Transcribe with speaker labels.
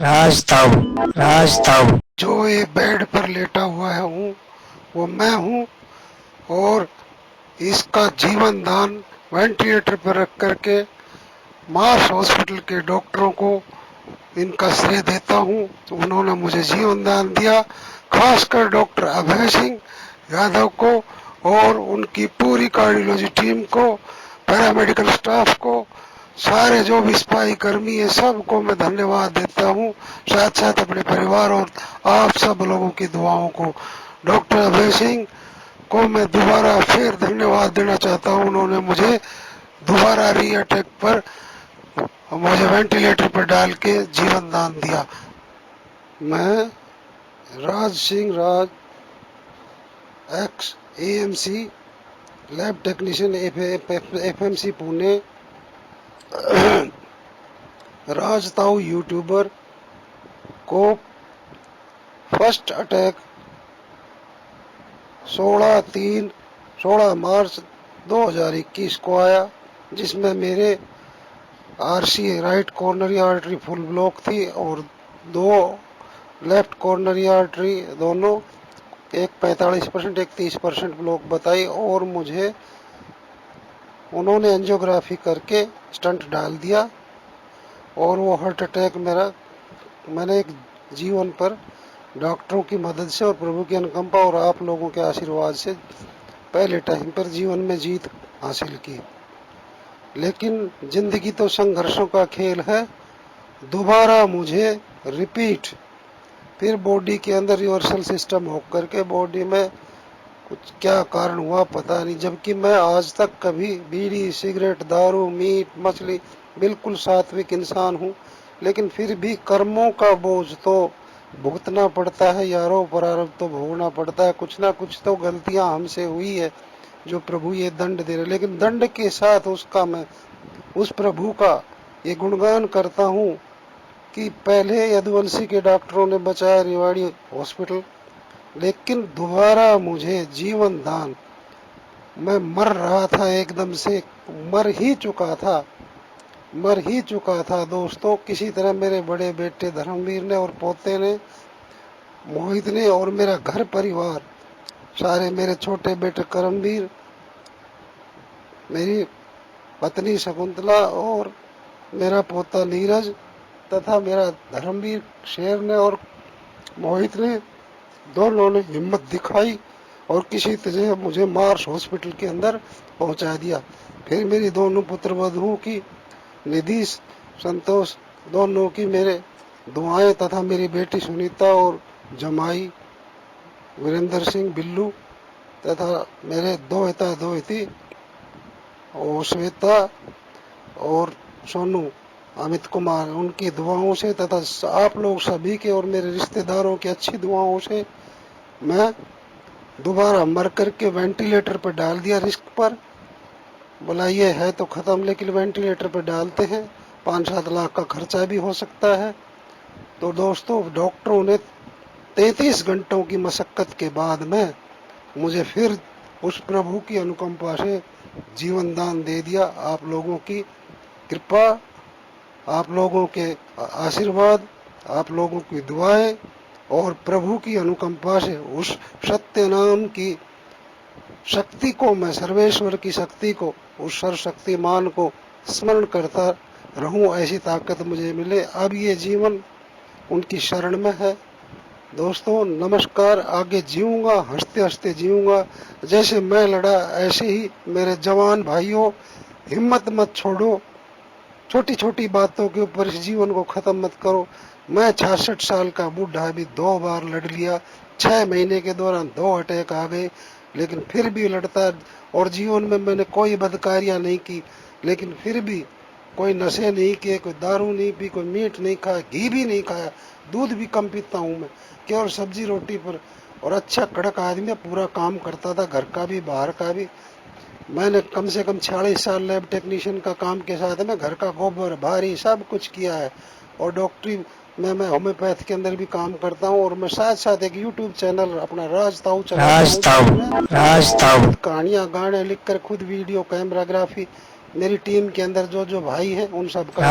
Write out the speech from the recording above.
Speaker 1: राजताऊ राजताऊ जो ये बेड पर लेटा हुआ है वो मैं हूँ। और इसका जीवन दान वेंटिलेटर पर रख करके मार्स हॉस्पिटल के डॉक्टरों को इनका श्रेय देता हूँ। उन्होंने मुझे जीवन दान दिया, खासकर डॉक्टर अभय सिंह यादव को और उनकी पूरी कार्डियोलॉजी टीम को, पैरामेडिकल स्टाफ को, सारे जो भी सिपाही कर्मी है सबको मैं धन्यवाद देता हूँ। साथ साथ अपने परिवार और आप सब लोगों की दुआओं को। डॉक्टर अभय सिंह को मैं दोबारा फिर धन्यवाद देना चाहता हूँ। उन्होंने मुझे दोबारा री अटैक पर मुझे वेंटिलेटर पर डाल के जीवन दान दिया। मैं Raj Singh Raj, ex AMC lab technician, FMC Pune, Rajtau YouTuber को फर्स्ट अटैक 16 मार्च 2021 को आया, जिसमें मेरे RC right coronary artery full block थी और दो लेफ्ट कॉर्नरी आर्टरी दोनों, एक 45% एक 30% ब्लॉक बताई और मुझे उन्होंने एंजियोग्राफी करके स्टंट डाल दिया। और वो हार्ट अटैक मैंने एक जीवन पर डॉक्टरों की मदद से और प्रभु की अनुकंपा और आप लोगों के आशीर्वाद से पहले टाइम पर जीवन में जीत हासिल की। लेकिन जिंदगी तो संघर्षों का खेल है। दोबारा मुझे रिपीट फिर बॉडी के अंदर रिवर्सल सिस्टम होकर के बॉडी में कुछ क्या कारण हुआ पता नहीं, जबकि मैं आज तक कभी बीड़ी सिगरेट दारू मीट मछली बिल्कुल सात्विक इंसान हूँ। लेकिन फिर भी कर्मों का बोझ तो भुगतना पड़ता है यारों, प्रारब्ध तो भोगना पड़ता है। कुछ ना कुछ तो गलतियां हमसे हुई है जो प्रभु ये दंड दे रहे, लेकिन दंड के साथ उसका मैं उस प्रभु का ये गुणगान करता हूँ कि पहले यदुवंशी के डॉक्टरों ने बचाया रेवाड़ी हॉस्पिटल, लेकिन दोबारा मुझे जीवन दान, मैं मर रहा था एकदम से, मर ही चुका था दोस्तों। किसी तरह मेरे बड़े बेटे धर्मवीर ने और पोते ने मोहित ने और मेरा घर परिवार सारे, मेरे छोटे बेटे करमवीर, मेरी पत्नी शकुंतला और मेरा पोता नीरज तथा मेरा धर्मवीर शेर ने और मोहित ने, दोनों ने हिम्मत दिखाई और किसी तरह मुझे मार्स हॉस्पिटल के अंदर पहुंचा दिया। फिर मेरी दोनों पुत्र वधुओं की, निधि संतोष, दोनों की मेरे दुआएं तथा मेरी बेटी सुनीता और जमाई वीरेंद्र सिंह बिल्लू तथा मेरे दो हिती और श्वेता और सोनू अमित कुमार, उनकी दुआओं से तथा आप लोग सभी के और मेरे रिश्तेदारों की अच्छी दुआओं से मैं दोबारा मर करके वेंटिलेटर पर डाल दिया। रिस्क पर बोला ये है तो खत्म, लेकिन वेंटिलेटर पर डालते हैं, 5-7 लाख का खर्चा भी हो सकता है। तो दोस्तों, डॉक्टरों ने 33 घंटों की मशक्कत के बाद में मुझे फिर उस प्रभु की अनुकंपा से जीवन दान दे दिया। आप लोगों की कृपा, आप लोगों के आशीर्वाद, आप लोगों की दुआएं और प्रभु की अनुकंपा से उस सत्य नाम की शक्ति को, मैं सर्वेश्वर की शक्ति को, उस सर्वशक्तिमान को स्मरण करता रहूं, ऐसी ताकत मुझे मिले। अब ये जीवन उनकी शरण में है। दोस्तों नमस्कार। आगे जीऊंगा, हंसते हंसते जीऊंगा। जैसे मैं लड़ा ऐसे ही मेरे जवान भाइयों, हिम्मत मत छोड़ो। छोटी छोटी बातों के ऊपर इस जीवन को खत्म मत करो। मैं 66 साल का बूढ़ा भी 2 बार लड़ लिया। 6 महीने के दौरान 2 अटैक आ गए, लेकिन फिर भी लड़ता। और जीवन में मैंने कोई बदकारियां नहीं की, लेकिन फिर भी कोई नशे नहीं किए, कोई दारू नहीं पी, कोई मीट नहीं खाया, घी भी नहीं खाया, दूध भी कम पीता हूँ मैं, केवल सब्जी रोटी पर। और अच्छा कड़क आदमी, पूरा काम करता था, घर का भी बाहर का भी। मैंने कम से कम 46 साल लैब टेक्नीशियन का काम के साथ में घर का गोबर भारी सब कुछ किया है। और डॉक्टरी में मैं होम्योपैथ के अंदर भी काम करता हूँ। और मैं साथ साथ एक यूट्यूब चैनल अपना राजताऊ चलाता हूँ। राजताऊ कहानियाँ गाने लिखकर खुद वीडियो कैमराग्राफी, मेरी टीम के अंदर जो जो भाई हैं उन सब का